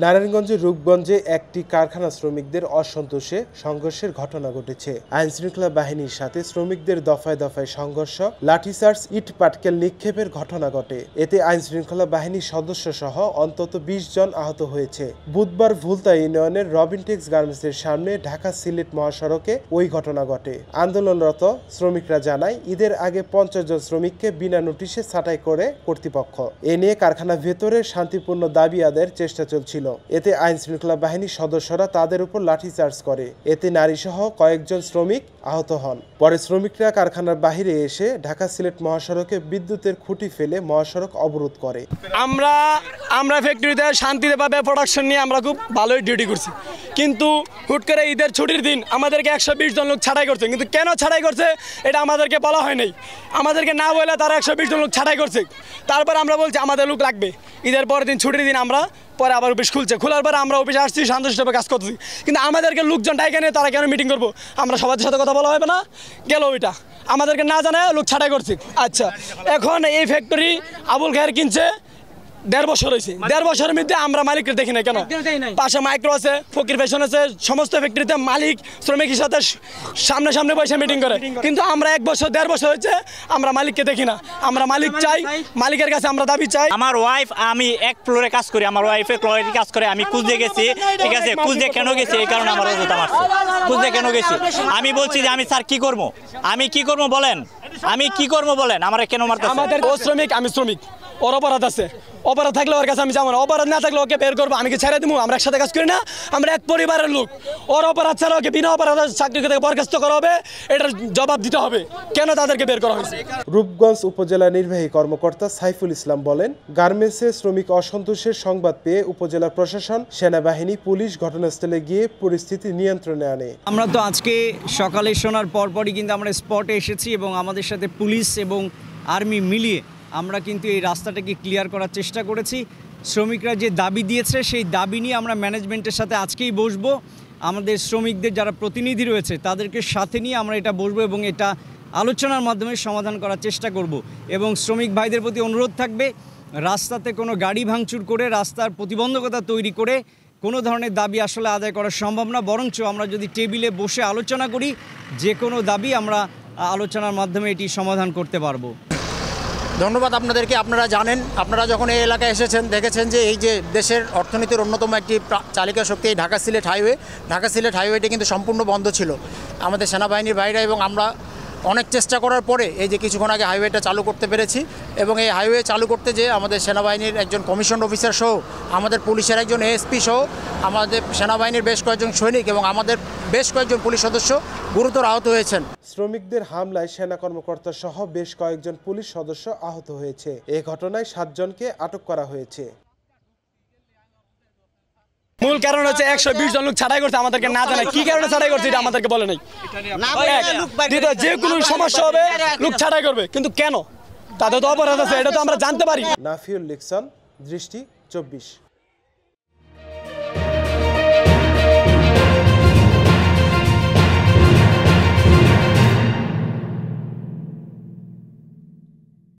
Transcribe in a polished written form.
নারায়ণগঞ্জের রূপগঞ্জে একটি কারখানা শ্রমিকদের অসন্তোষে সংঘর্ষের ঘটনা ঘটেছে। আইনশৃঙ্খলা বাহিনীর সাথে শ্রমিকদের দফায় দফায় সংঘর্ষ, লাঠিচার্জ, ইট পাটকেল নিক্ষেপের ঘটনা ঘটে। এতে আইনশৃঙ্খলা বাহিনীর সদস্য সহ অন্তত ২০ জন আহত হয়েছে। বুধবার ভুলতা ইউনিয়নের রবিনটেক্স গার্মেন্টসের সামনে ঢাকা সিলেট মহাসড়কে ওই ঘটনা ঘটে। আন্দোলনরত শ্রমিকরা জানায়, ঈদের আগে ৫০ জন শ্রমিককে বিনা নোটিশে ছাঁটাই করে কর্তৃপক্ষ। এ নিয়ে কারখানার ভেতরে শান্তিপূর্ণ দাবি আদায়ের চেষ্টা চলছিল। এতে আইনশৃঙ্খলা বাহিনীর সদস্যরা তাদের উপর লাঠিচার্জ করে। এতে নারীসহ কয়েকজন শ্রমিক আহত হন। পরে শ্রমিকরা কারখানার বাহিরে এসে ঢাকা সিলেট মহাসড়কে বিদ্যুতের খুঁটি ফেলে মহাসড়ক অবরোধ করে। আমরা ফ্যাক্টরিতে শান্তিভাবে প্রোডাকশন নিয়ে আমরা খুব ভালোই ডিউটি করছি, কিন্তু হুট করে ঈদের ছুটির দিন আমাদেরকে ১২০ জন লোক ছাঁটাই করছে। কিন্তু কেন ছাঁটাই করছে এটা আমাদেরকে বলা হয় নাই। আমাদেরকে না বলে তারা ১২০ জন লোক ছাঁটাই করছে। তারপর আমরা বলছি আমাদের লোক লাগবে। ঈদের পরের দিন ছুটির দিন আমরা পরে আবার অফিস খুলছে, খোলার পরে আমরা অফিসে আসছি, শান্তশিষ্টভাবে কাজ করতেছি। কিন্তু আমাদেরকে লোকজন ডাইকে নিয়ে তারা কেন মিটিং করবো? আমরা সবার সাথে কথা বলা হবে না? গেল ওইটা আমাদেরকে না জানায় লোক ছাঁটাই করছি। আচ্ছা, এখন এই ফ্যাক্টরি আবুল খায়ের কিনছে ১.৫ বছর হয়েছে। ১.৫ বছরের মধ্যে আমরা মালিককে দেখি না কেন? পাশে মাইক্রো আছে, ফকির ফ্যাশন আছে, সমস্ত ফ্যাক্টরিতে মালিক শ্রমিকের সাথে সামনে বসে মিটিং করে। কিন্তু আমরা ১ বছর ১.৫ বছর হচ্ছে আমরা মালিককে দেখি না। আমরা মালিক চাই, মালিকের কাছে আমরা দাবি চাই। আমার ওয়াইফ, আমি এক ফ্লোরে কাজ করি, আমার ওয়াইফে ক্লোয়ারিটি কাজ করে। আমি কুচ দিয়ে গেছি, ঠিক আছে? কুচ দিয়ে কেন গেছি? এই কারণে আমার অযোধ্যা মারছে। কুচ দিয়ে কেন গেছি? আমি বলছি যে আমি স্যার কি করবো, আমি কি করবো বলেন, আমি কি করবো বলেন, আমার কেন মারতে? আমাদের ও শ্রমিক, আমি শ্রমিক, ওর অপরাধ আছে। অপরাধ থাকলে ওর কাছে আমি যাবো না, অপরাধ না থাকলে ওকে বের করবো। আমি কি ছেড়ে দিব? আমরা একসাথে কাজ করি না? আমরা এক পরিবারের লোক। ওর অপরাধ ছাড়া ওকে বিনা অপরাধে চাকরি থেকে বরখাস্ত করা হবে, এটার জবাব দিতে হবে কেন তাদেরকে বের করা হয়েছে। রূপগঞ্জ উপজেলা নির্বাহী কর্মকর্তা সাইফুল ইসলাম বলেন, গার্মেন্টসে শ্রমিক অসন্তোষের সংবাদ পেয়ে উপজেলা প্রশাসন, সেনাবাহিনী, পুলিশ ঘটনাস্থলে গিয়ে পরিস্থিতি নিয়ন্ত্রণে আনে। আমরা তো আজকে সকালে শোনার পরপরই কিন্তু আমরা স্পটে এসেছি এবং আমাদের সাথে পুলিশ এবং আর্মি মিলিয়ে আমরা কিন্তু এই রাস্তাটাকে ক্লিয়ার করার চেষ্টা করেছি। শ্রমিকরা যে দাবি দিয়েছে সেই দাবি নিয়ে আমরা ম্যানেজমেন্টের সাথে আজকেই বসবো। আমাদের শ্রমিকদের যারা প্রতিনিধি রয়েছে তাদেরকে সাথে নিয়ে আমরা এটা বসবো এবং এটা আলোচনার মাধ্যমে সমাধান করার চেষ্টা করব। এবং শ্রমিক ভাইদের প্রতি অনুরোধ থাকবে, রাস্তাতে কোনো গাড়ি ভাঙচুর করে, রাস্তার প্রতিবন্ধকতা তৈরি করে কোনো ধরনের দাবি আসলে আদায় করা সম্ভব না। বরঞ্চ আমরা যদি টেবিলে বসে আলোচনা করি, যে কোনো দাবি আমরা আলোচনার মাধ্যমে এটি সমাধান করতে পারবো। ধন্যবাদ আপনাদেরকে। আপনারা জানেন, আপনারা যখন এই এলাকায় এসেছেন দেখেছেন যে এই যে দেশের অর্থনীতির অন্যতম একটি চালিকা শক্তি এই ঢাকা সিলেট হাইওয়েটি কিন্তু সম্পূর্ণ বন্ধ ছিল। আমাদের সেনাবাহিনীর ভাইরা এবং আমরা অনেক চেষ্টা করার পরে এই যে কিছুক্ষণ আগে হাইওয়েটা চালু করতে পেরেছি। এবং এই হাইওয়ে চালু করতে যে আমাদের সেনাবাহিনীর একজন কমিশন অফিসার সহ, আমাদের পুলিশের একজন এএসপি সহ, আমাদের সেনাবাহিনীর বেশ কয়েকজন সৈনিক এবং আমাদের বেশ কয়েকজন পুলিশ সদস্য গুরুতর আহত হয়েছেন। শ্রমিকদের হামলায় সেনা কর্মকর্তা সহ বেশ কয়েকজন পুলিশ সদস্য আহত হয়েছে। এ ঘটনায় ৭ জনকে আটক করা হয়েছে। মূল কারণ হচ্ছে ১২০ জন লোক ছাঁটাই করছে, আমাদেরকে না জানায় কি কারণে ছাঁটাই করছে এটা আমাদেরকে বলে নাই। যে কোনো সমস্যা হবে লোক ছাঁটাই করবে, কিন্তু কেন? তাদের তো অপরাধ আছে, এটা তো আমরা জানতে পারি। নাফিউল লিকসন, দৃষ্টি ২৪।